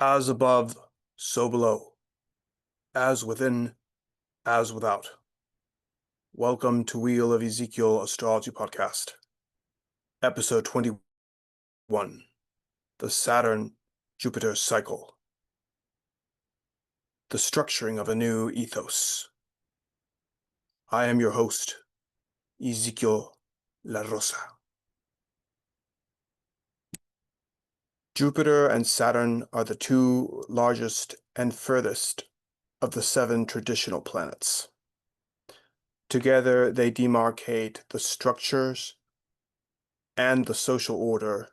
As above, so below, as within, as without. Welcome to Wheel of Ezekiel Astrology Podcast, Episode 21, the Saturn-Jupiter Cycle, the structuring of a new ethos. I am your host, Ezekiel La Rosa. Jupiter and Saturn are the two largest and furthest of the 7 traditional planets. Together, they demarcate the structures and the social order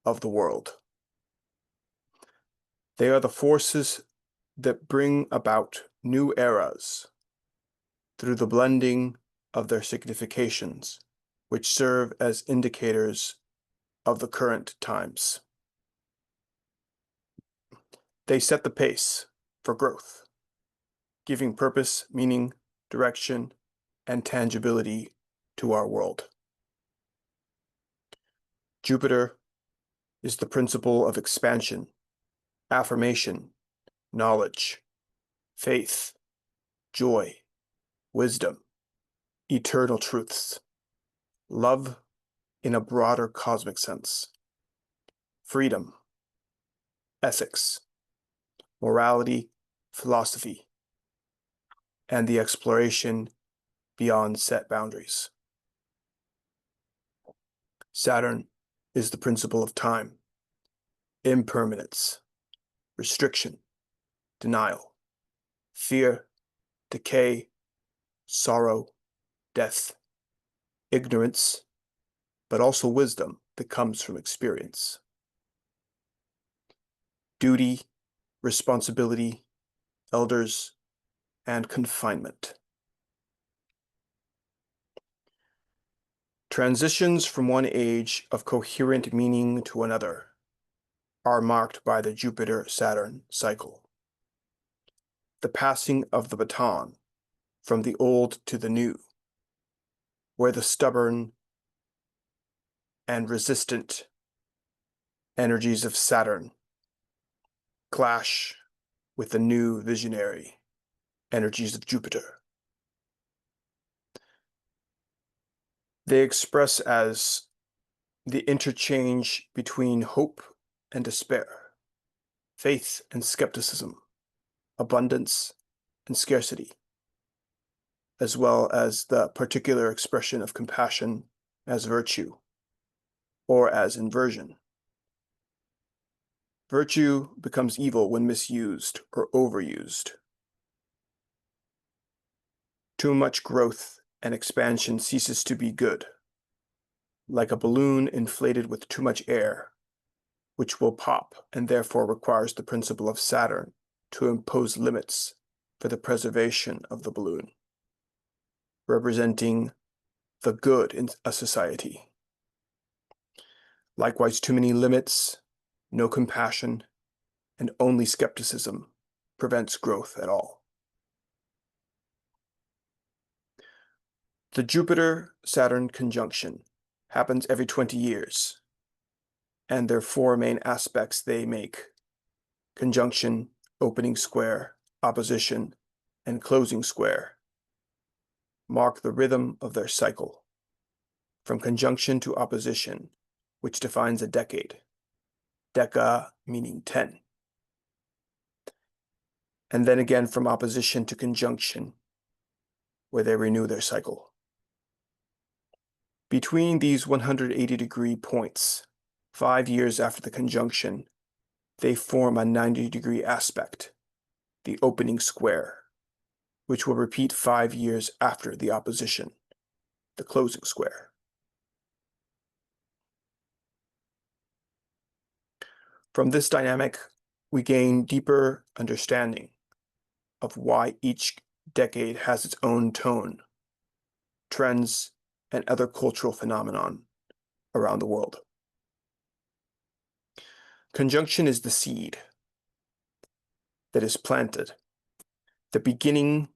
of the world. They are the forces that bring about new eras through the blending of their significations, which serve as indicators of the current times. They set the pace for growth, giving purpose, meaning, direction, and tangibility to our world. Jupiter is the principle of expansion, affirmation, knowledge, faith, joy, wisdom, eternal truths, love in a broader cosmic sense, freedom, ethics, morality, philosophy, and the exploration beyond set boundaries. Saturn is the principle of time, impermanence, restriction, denial, fear, decay, sorrow, death, ignorance, but also wisdom that comes from experience. Duty, responsibility, elders, and confinement. Transitions from one age of coherent meaning to another are marked by the Jupiter-Saturn cycle. The passing of the baton from the old to the new, where the stubborn and resistant energies of Saturn clash with the new visionary energies of Jupiter. They express as the interchange between hope and despair, faith and skepticism, abundance and scarcity, as well as the particular expression of compassion as virtue, or as inversion. Virtue becomes evil when misused or overused. Too much growth and expansion ceases to be good, like a balloon inflated with too much air, which will pop and therefore requires the principle of Saturn to impose limits for the preservation of the balloon, representing the good in a society. Likewise, too many limits, no compassion, and only skepticism prevents growth at all. The Jupiter-Saturn conjunction happens every 20 years, and there are 4 main aspects they make: conjunction, opening square, opposition, and closing square mark the rhythm of their cycle, from conjunction to opposition, which defines a decade, deca meaning 10, and then again from opposition to conjunction, where they renew their cycle. Between these 180-degree points, 5 years after the conjunction, they form a 90-degree aspect, the opening square, which will repeat 5 years after the opposition, the closing square. From this dynamic, we gain deeper understanding of why each decade has its own tone, trends, and other cultural phenomenon around the world. Conjunction is the seed that is planted, the beginning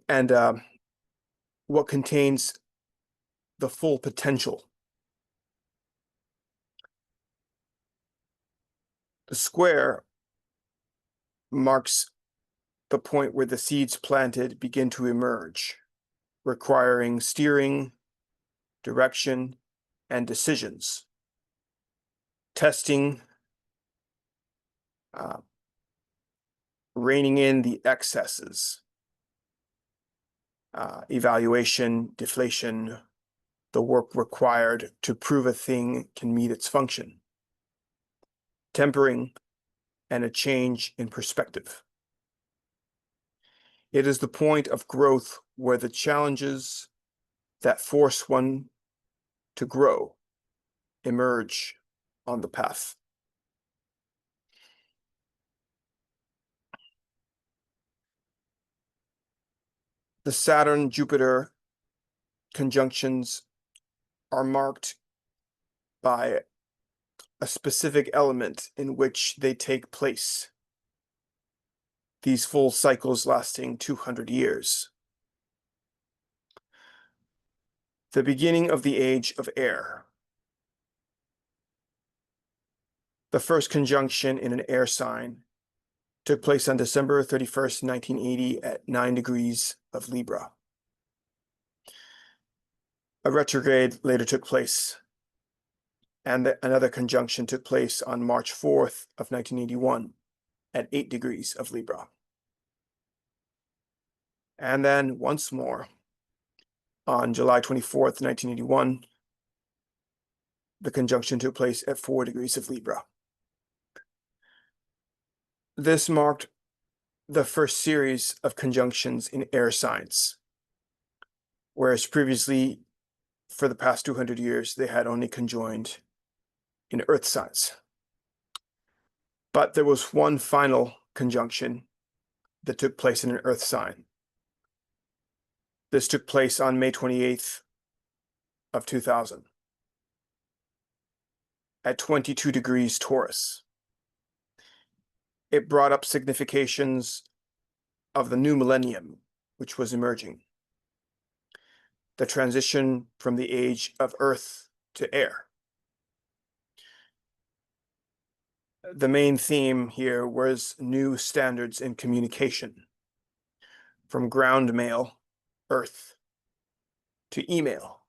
and what contains the full potential The square marks the point where the seeds planted begin to emerge, requiring steering, direction, and decisions, testing, reining in the excesses, evaluation, deflation, the work required to prove a thing can meet its function, tempering, and a change in perspective. It is the point of growth where the challenges that force one to grow emerge on the path. The Saturn-Jupiter conjunctions are marked by a specific element in which they take place, these full cycles lasting 200 years. The beginning of the age of air. The first conjunction in an air sign took place on December 31st, 1980 at 9 degrees of Libra. A retrograde later took place, and another conjunction took place on March 4th of 1981 at 8 degrees of Libra. And then once more, on July 24th, 1981, the conjunction took place at 4 degrees of Libra. This marked the first series of conjunctions in air signs, whereas previously, for the past 200 years, they had only conjoined in earth signs. But there was one final conjunction that took place in an earth sign. This took place on May 28th of 2000 at 22 degrees Taurus. It brought up significations of the new millennium, which was emerging, the transition from the age of earth to air. The main theme here was new standards in communication, from ground mail, earth, to email,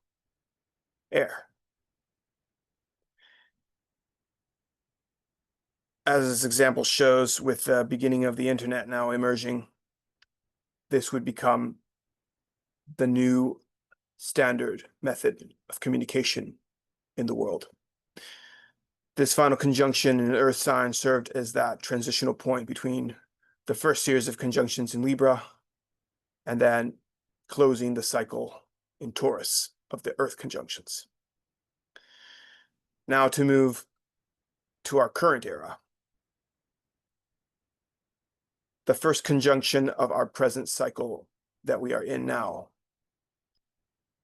air. As this example shows, with the beginning of the internet now emerging, this would become the new standard method of communication in the world. This final conjunction in an earth sign served as that transitional point between the first series of conjunctions in Libra and then closing the cycle in Taurus of the earth conjunctions. Now to move to our current era. The first conjunction of our present cycle that we are in now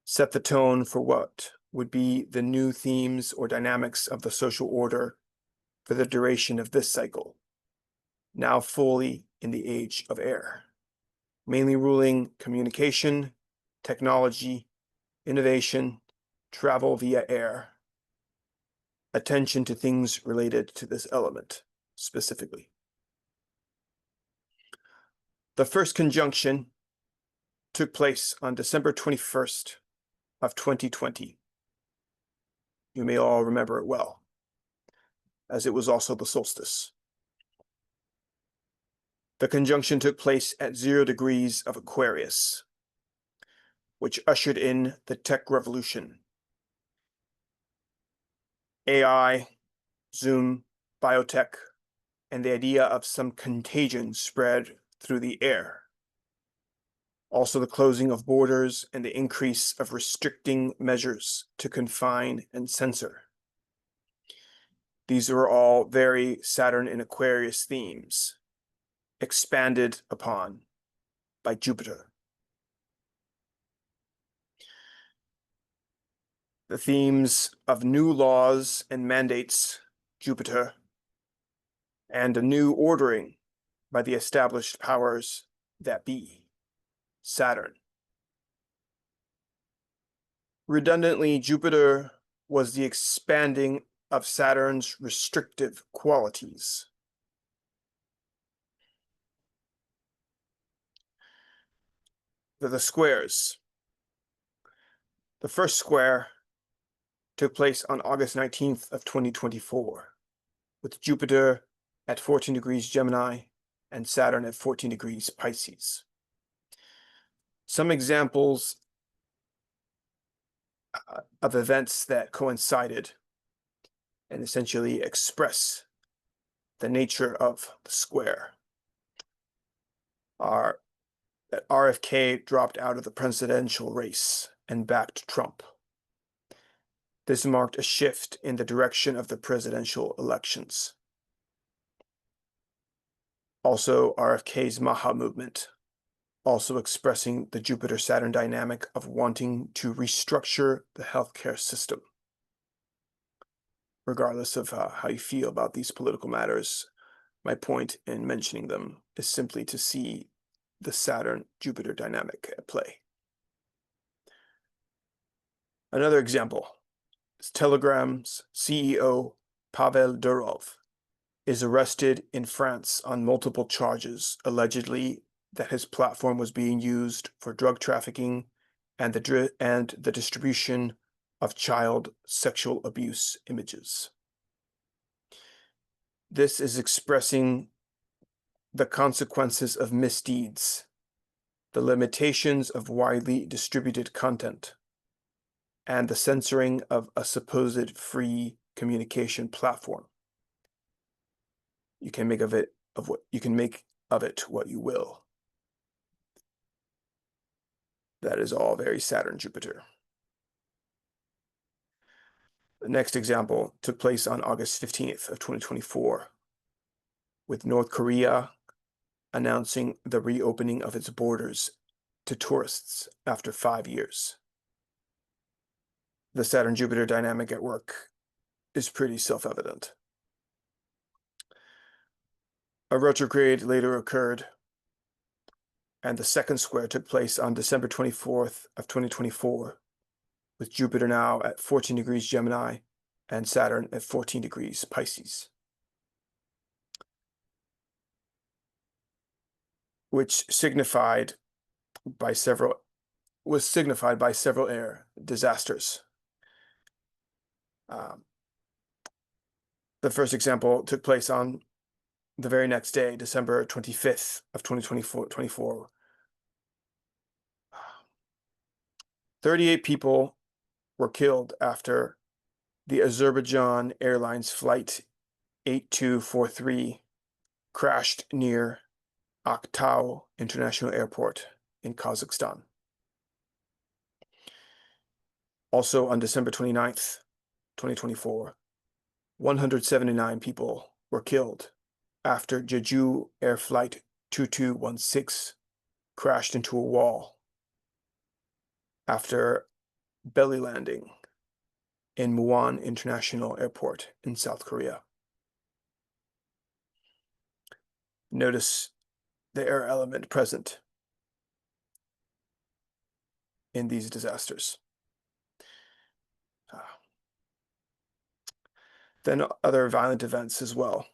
set the tone for what would be the new themes or dynamics of the social order for the duration of this cycle, now fully in the age of air, mainly ruling communication, technology, innovation, travel via air, attention to things related to this element specifically. The first conjunction took place on December 21st of 2020. You may all remember it well, as it was also the solstice. The conjunction took place at 0 degrees of Aquarius, which ushered in the tech revolution. AI, Zoom, biotech, and the idea of some contagion spread through the air. Also the closing of borders and the increase of restricting measures to confine and censor. These are all very Saturn and Aquarius themes, expanded upon by Jupiter. The themes of new laws and mandates, Jupiter, and a new ordering by the established powers that be, Saturn. Redundantly, Jupiter was the expanding of Saturn's restrictive qualities. the squares. The first square took place on August 19th of 2024, with Jupiter at 14 degrees Gemini and Saturn at 14 degrees Pisces. Some examples of events that coincided and essentially express the nature of the square are that RFK dropped out of the presidential race and backed Trump. This marked a shift in the direction of the presidential elections. Also, RFK's Maha movement, also expressing the Jupiter-Saturn dynamic of wanting to restructure the healthcare system. Regardless of how you feel about these political matters, my point in mentioning them is simply to see the Saturn-Jupiter dynamic at play. Another example is Telegram's CEO, Pavel Durov, is arrested in France on multiple charges, allegedly that his platform was being used for drug trafficking and the distribution of child sexual abuse images. This is expressing the consequences of misdeeds, the limitations of widely distributed content, and the censoring of a supposed free communication platform. You can make of it what you will. That is all very Saturn-Jupiter. The next example took place on August 15th of 2024, with North Korea announcing the reopening of its borders to tourists after 5 years. The Saturn-Jupiter dynamic at work is pretty self-evident. A retrograde later occurred, and the second square took place on December 24th of 2024, with Jupiter now at 14 degrees Gemini and Saturn at 14 degrees Pisces, which was signified by several air disasters. The first example took place on the very next day, December 25th of 2024. 38 people were killed after the Azerbaijan Airlines Flight 8243 crashed near Aktau International Airport in Kazakhstan. Also on December 29th, 2024, 179 people were killed after Jeju Air Flight 2216 crashed into a wall after belly landing in Muan International Airport in South Korea. Notice the air element present in these disasters. Then other violent events as well.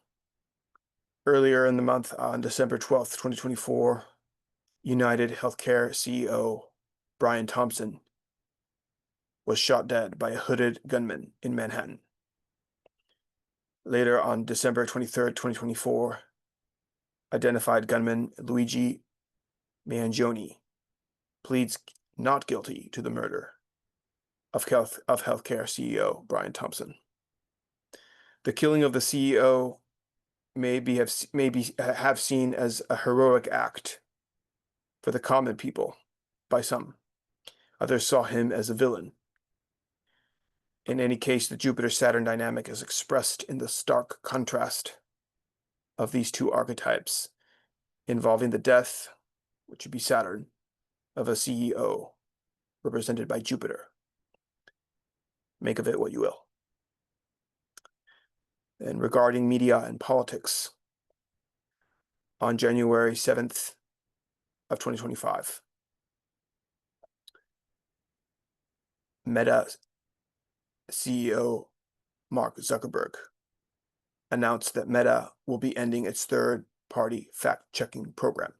Earlier in the month, on December 12th, 2024, United Healthcare CEO Brian Thompson was shot dead by a hooded gunman in Manhattan. Later on December 23rd, 2024, identified gunman Luigi Mangione pleads not guilty to the murder of healthcare CEO Brian Thompson. The killing of the CEO may have seen as a heroic act for the common people by some. Others saw him as a villain. In any case, the Jupiter-Saturn dynamic is expressed in the stark contrast of these two archetypes, involving the death, which would be Saturn, of a CEO, represented by Jupiter. Make of it what you will. And regarding media and politics, on January 7th of 2025, Meta CEO Mark Zuckerberg announced that Meta will be ending its third-party fact-checking program.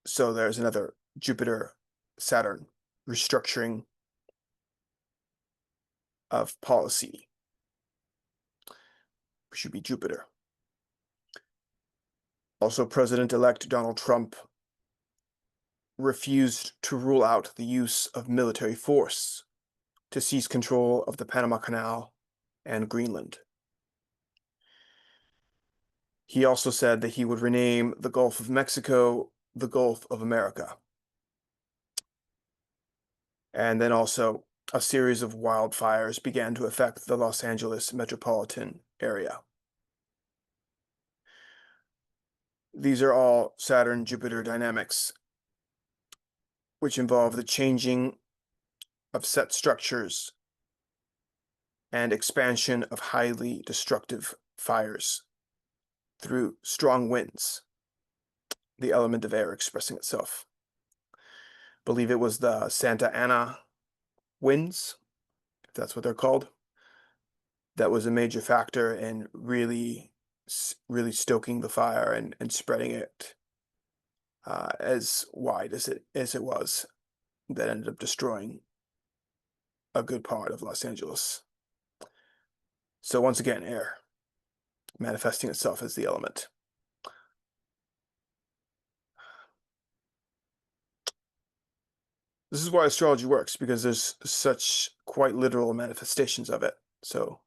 So there's another Jupiter-Saturn restructuring of policy. It should be Jupiter. Also, President-elect Donald Trump refused to rule out the use of military force to seize control of the Panama Canal and Greenland. He also said that he would rename the Gulf of Mexico the Gulf of America. And then also, a series of wildfires began to affect the Los Angeles metropolitan area. These are all Saturn-Jupiter dynamics, which involve the changing of set structures and expansion of highly destructive fires through strong winds, the element of air expressing itself. I believe it was the Santa Ana winds, if that's what they're called, that was a major factor in really stoking the fire and spreading it as wide as it was, that ended up destroying a good part of Los Angeles. So once again, air manifesting itself as the element. This is why astrology works, because there's such quite literal manifestations of it. So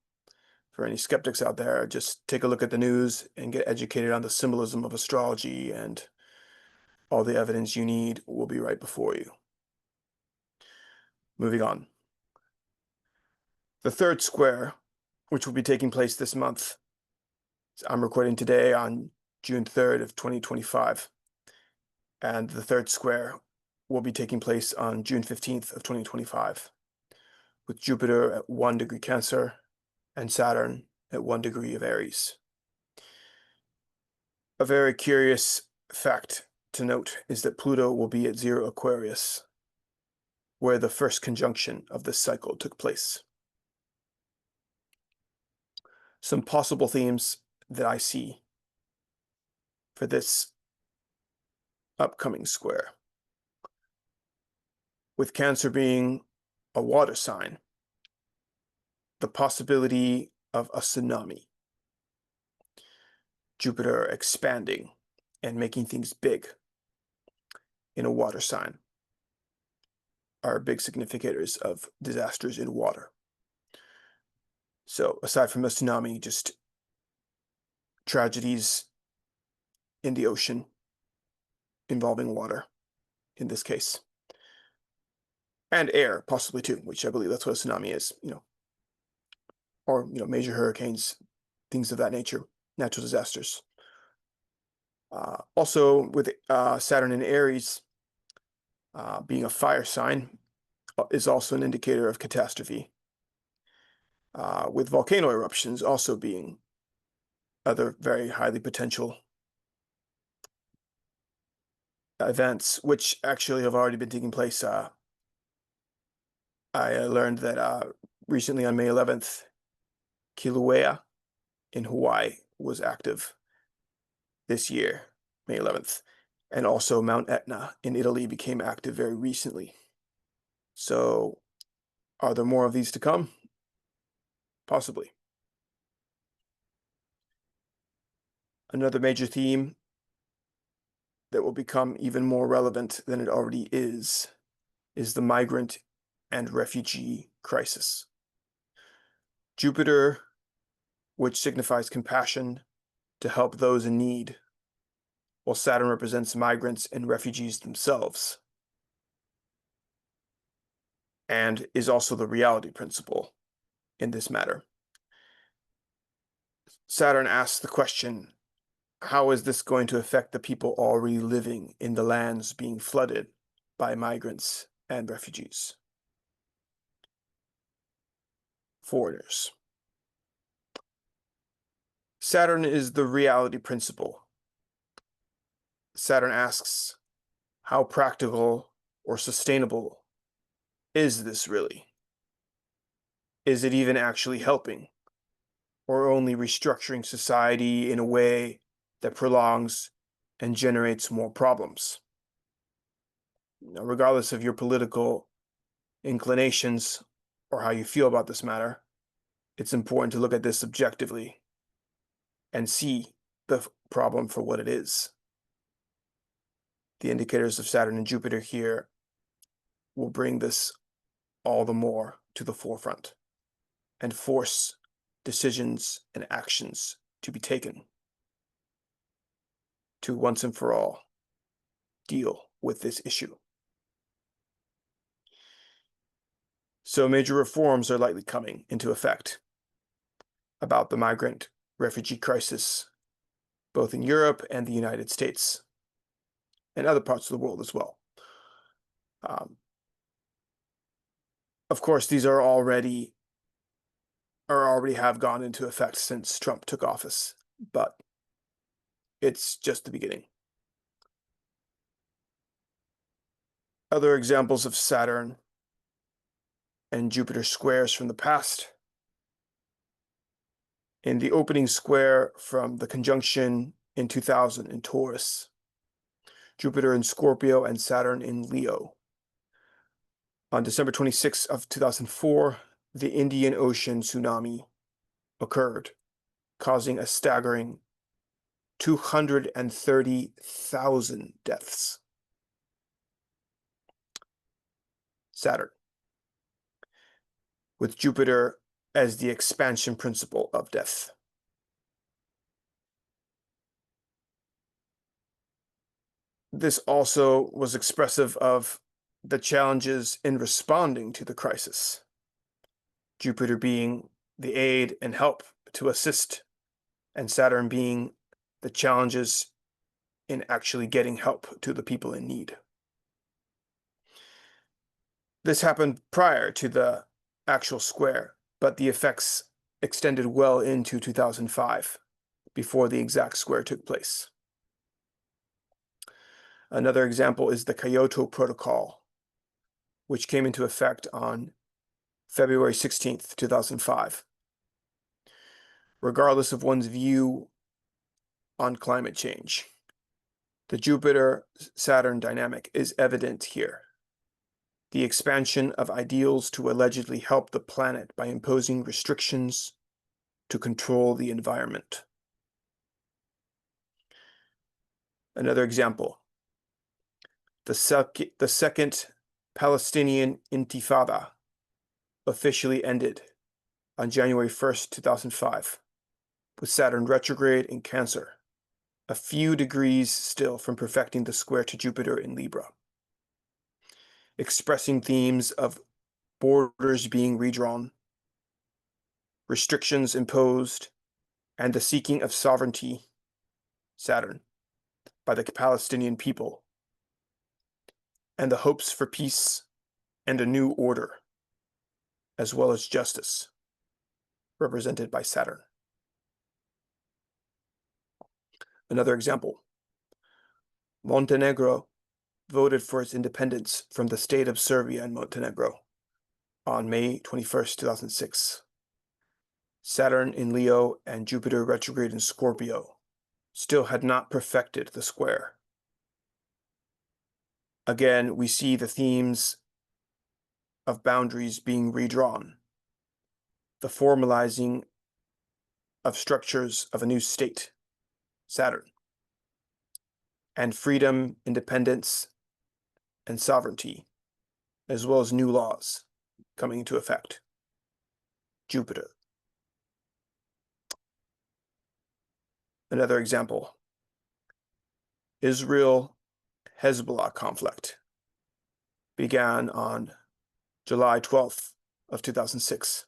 for any skeptics out there, just take a look at the news and get educated on the symbolism of astrology, and all the evidence you need will be right before you. Moving on. The third square, which will be taking place this month. I'm recording today on June 3rd of 2025. And the third square will be taking place on June 15th of 2025, with Jupiter at 1 degree Cancer and Saturn at 1 degree of Aries. A very curious fact to note is that Pluto will be at 0 Aquarius, where the first conjunction of this cycle took place. Some possible themes that I see for this upcoming square. With Cancer being a water sign, the possibility of a tsunami. Jupiter expanding and making things big in a water sign are big significators of disasters in water. So aside from a tsunami, just tragedies in the ocean involving water in this case. And air, possibly too, which I believe that's what a tsunami is, or major hurricanes, things of that nature, natural disasters. Also, with Saturn in Aries being a fire sign, is also an indicator of catastrophe. With volcano eruptions also being other very highly potential events, which actually have already been taking place. I learned that recently on May 11th, Kilauea in Hawaii was active this year, May 11th. And also Mount Etna in Italy became active very recently. So are there more of these to come? Possibly. Another major theme that will become even more relevant than it already is the migrant and refugee crisis. Jupiter, which signifies compassion to help those in need, while Saturn represents migrants and refugees themselves, and is also the reality principle in this matter. Saturn asks the question, how is this going to affect the people already living in the lands being flooded by migrants and refugees? Foreigners. Saturn is the reality principle. Saturn asks, how practical or sustainable is this really? Is it even actually helping, or only restructuring society in a way that prolongs and generates more problems? Now, regardless of your political inclinations or how you feel about this matter, it's important to look at this objectively and see the problem for what it is. The indicators of Saturn and Jupiter here will bring this all the more to the forefront and force decisions and actions to be taken to once and for all deal with this issue. So major reforms are likely coming into effect about the migrant refugee crisis, both in Europe and the United States, and other parts of the world as well. Of course, these are already have gone into effect since Trump took office, but it's just the beginning. Other examples of Saturn and Jupiter squares from the past. In the opening square from the conjunction in 2000 in Taurus, Jupiter in Scorpio and Saturn in Leo. On December 26 of 2004, the Indian Ocean tsunami occurred, causing a staggering 230,000 deaths. Saturn, with Jupiter as the expansion principle of death. This also was expressive of the challenges in responding to the crisis. Jupiter being the aid and help to assist, and Saturn being the challenges in actually getting help to the people in need. This happened prior to the actual square, but the effects extended well into 2005, before the exact square took place. Another example is the Kyoto Protocol, which came into effect on February 16th, 2005. Regardless of one's view on climate change, the Jupiter-Saturn dynamic is evident here. The expansion of ideals to allegedly help the planet by imposing restrictions to control the environment. Another example, the second Palestinian Intifada officially ended on January 1st, 2005, with Saturn retrograde in Cancer, a few degrees still from perfecting the square to Jupiter in Libra, expressing themes of borders being redrawn, restrictions imposed, and the seeking of sovereignty, Saturn, by the Palestinian people, and the hopes for peace and a new order, as well as justice, represented by Saturn. Another example, Montenegro voted for its independence from the state of Serbia and Montenegro on May 21st, 2006. Saturn in Leo and Jupiter retrograde in Scorpio still had not perfected the square. Again, we see the themes of boundaries being redrawn, the formalizing of structures of a new state, Saturn, and freedom, independence, and sovereignty, as well as new laws coming into effect, Jupiter. Another example, Israel-Hezbollah conflict began on July 12th of 2006.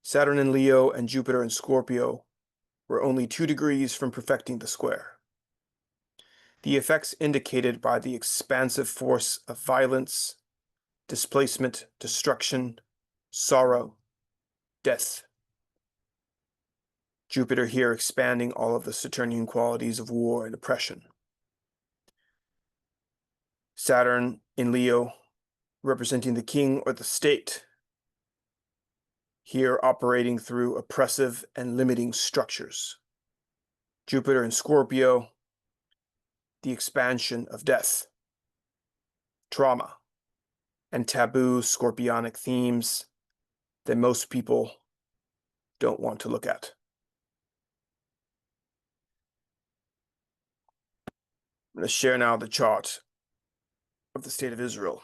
Saturn in Leo and Jupiter in Scorpio were only 2 degrees from perfecting the square. The effects indicated by the expansive force of violence, displacement, destruction, sorrow, death. Jupiter here expanding all of the Saturnian qualities of war and oppression. Saturn in Leo representing the king or the state, here operating through oppressive and limiting structures. Jupiter in Scorpio, the expansion of death, trauma, and taboo scorpionic themes that most people don't want to look at. I'm going to share now the chart of the state of Israel.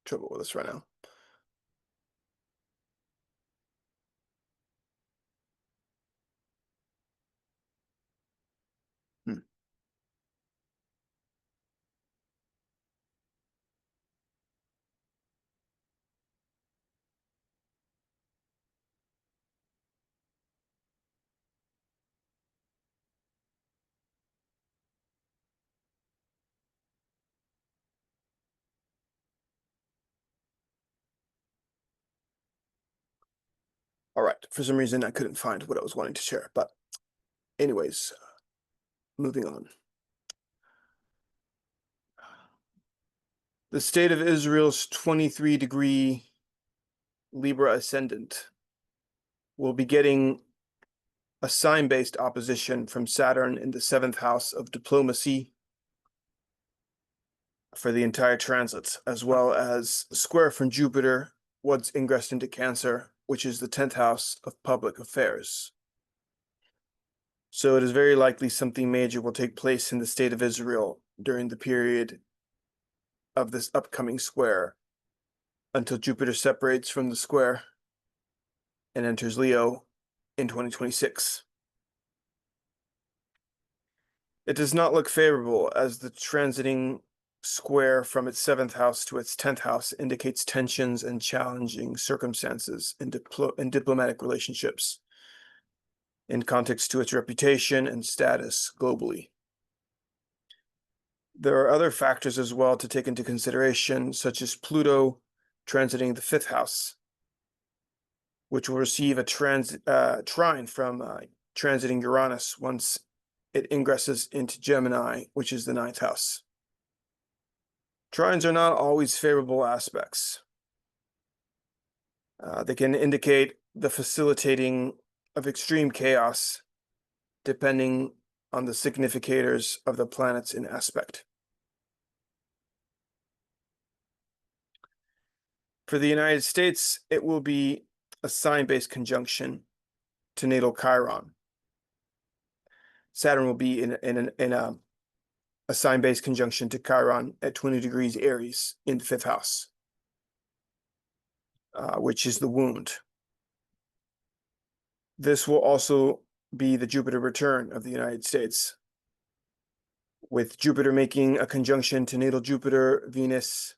Trouble with this right now. All right, for some reason I couldn't find what I was wanting to share, but anyways, moving on. The state of Israel's 23-degree Libra ascendant will be getting a sign-based opposition from Saturn in the 7th house of diplomacy for the entire transit, as well as a square from Jupiter, once ingressed into Cancer, which is the 10th house of public affairs. So it is very likely something major will take place in the state of Israel during the period of this upcoming square until Jupiter separates from the square and enters Leo in 2026. It does not look favorable, as the transiting square from its 7th house to its 10th house indicates tensions and challenging circumstances in diplomatic relationships in context to its reputation and status globally. There are other factors as well to take into consideration, such as Pluto transiting the 5th house, which will receive a trine from transiting Uranus once it ingresses into Gemini, which is the 9th house. Trines are not always favorable aspects. They can indicate the facilitating of extreme chaos, depending on the significators of the planets in aspect. For the United States, it will be a sign-based conjunction to natal Chiron. Saturn will be in a sign-based conjunction to Chiron at 20 degrees Aries in the 5th house, which is the wound. This will also be the Jupiter return of the United States, with Jupiter making a conjunction to natal Jupiter, Venus,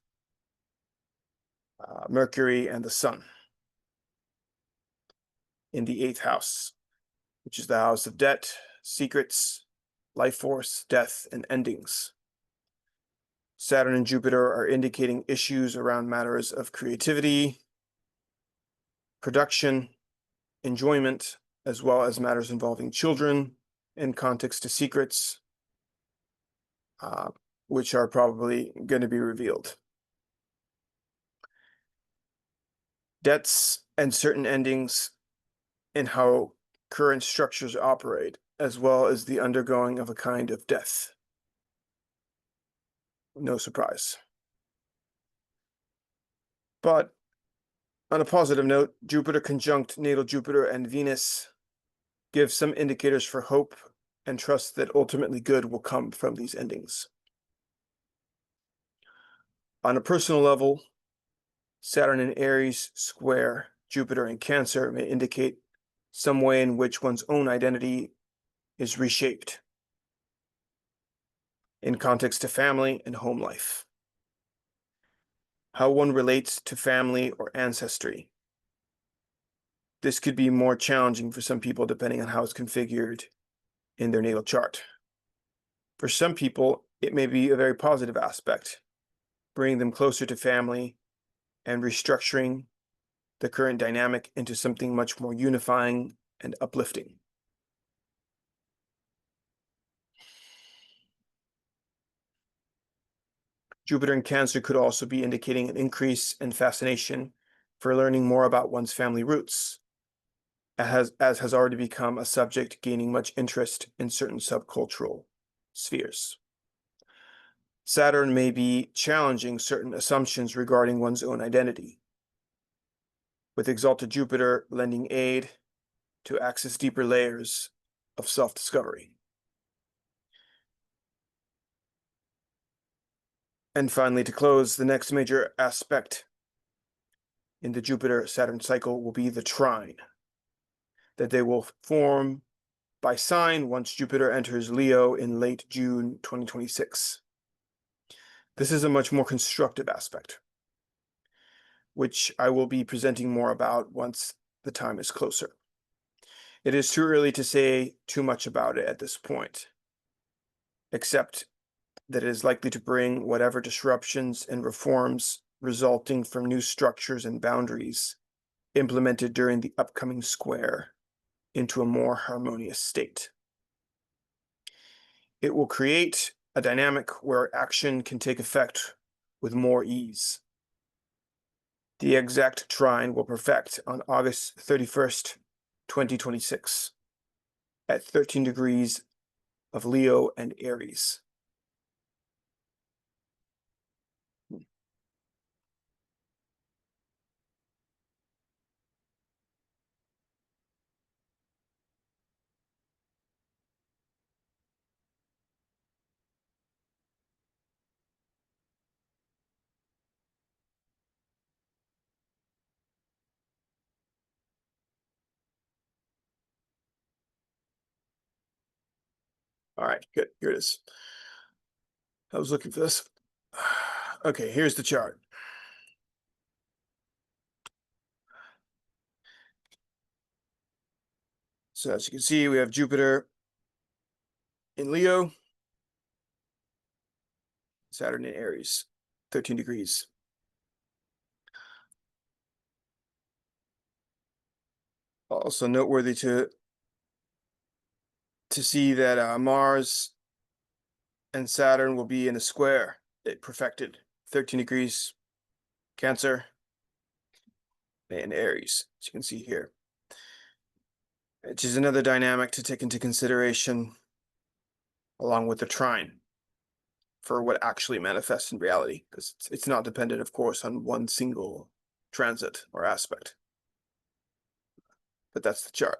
Mercury, and the Sun in the 8th house, which is the house of debt, secrets, life force, death, and endings. Saturn and Jupiter are indicating issues around matters of creativity, production, enjoyment, as well as matters involving children in context to secrets, which are probably going to be revealed. Debts and certain endings in how current structures operate, as well as the undergoing of a kind of death. No surprise. But on a positive note, Jupiter conjunct natal Jupiter and Venus gives some indicators for hope and trust that ultimately good will come from these endings. On a personal level, Saturn in Aries square Jupiter in Cancer may indicate some way in which one's own identity is reshaped in context to family and home life. How one relates to family or ancestry. This could be more challenging for some people depending on how it's configured in their natal chart. For some people, it may be a very positive aspect, bringing them closer to family and restructuring the current dynamic into something much more unifying and uplifting. Jupiter in Cancer could also be indicating an increase in fascination for learning more about one's family roots, as has already become a subject gaining much interest in certain subcultural spheres. Saturn may be challenging certain assumptions regarding one's own identity, with exalted Jupiter lending aid to access deeper layers of self-discovery. And finally, to close, the next major aspect in the Jupiter-Saturn cycle will be the trine that they will form by sign once Jupiter enters Leo in late June 2026. This is a much more constructive aspect, which I will be presenting more about once the time is closer. It is too early to say too much about it at this point, except that it is likely to bring whatever disruptions and reforms resulting from new structures and boundaries implemented during the upcoming square into a more harmonious state. It will create a dynamic where action can take effect with more ease. The exact trine will perfect on August 31st, 2026, at 13 degrees of Leo and Aries. All right, good. Here it is. I was looking for this. Okay, here's the chart. So as you can see, we have Jupiter in Leo, Saturn in Aries, 13 degrees. Also noteworthy to see that Mars and Saturn will be in a square. It perfected 13 degrees Cancer and Aries, as you can see here, which is another dynamic to take into consideration along with the trine for what actually manifests in reality, because it's not dependent, of course, on one single transit or aspect. But that's the chart.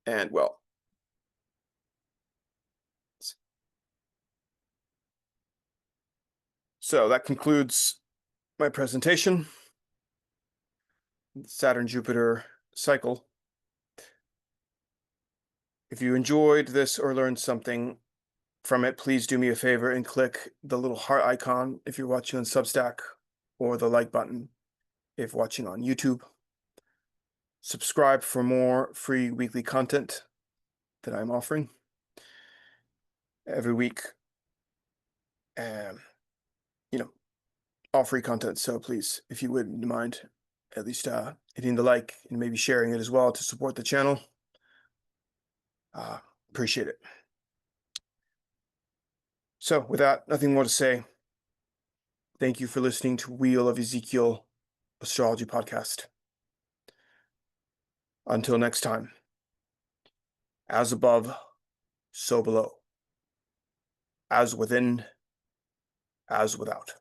And well, so that concludes my presentation. Saturn-Jupiter cycle. If you enjoyed this or learned something from it, please do me a favor and click the little heart icon if you're watching on Substack, or the like button if watching on YouTube. Subscribe for more free weekly content that I'm offering every week. All free content. So please, if you wouldn't mind, at least hitting the like and maybe sharing it as well to support the channel. Appreciate it. So with that, nothing more to say. Thank you for listening to Wheel of Ezekiel Astrology Podcast. Until next time, as above, so below, as within, as without.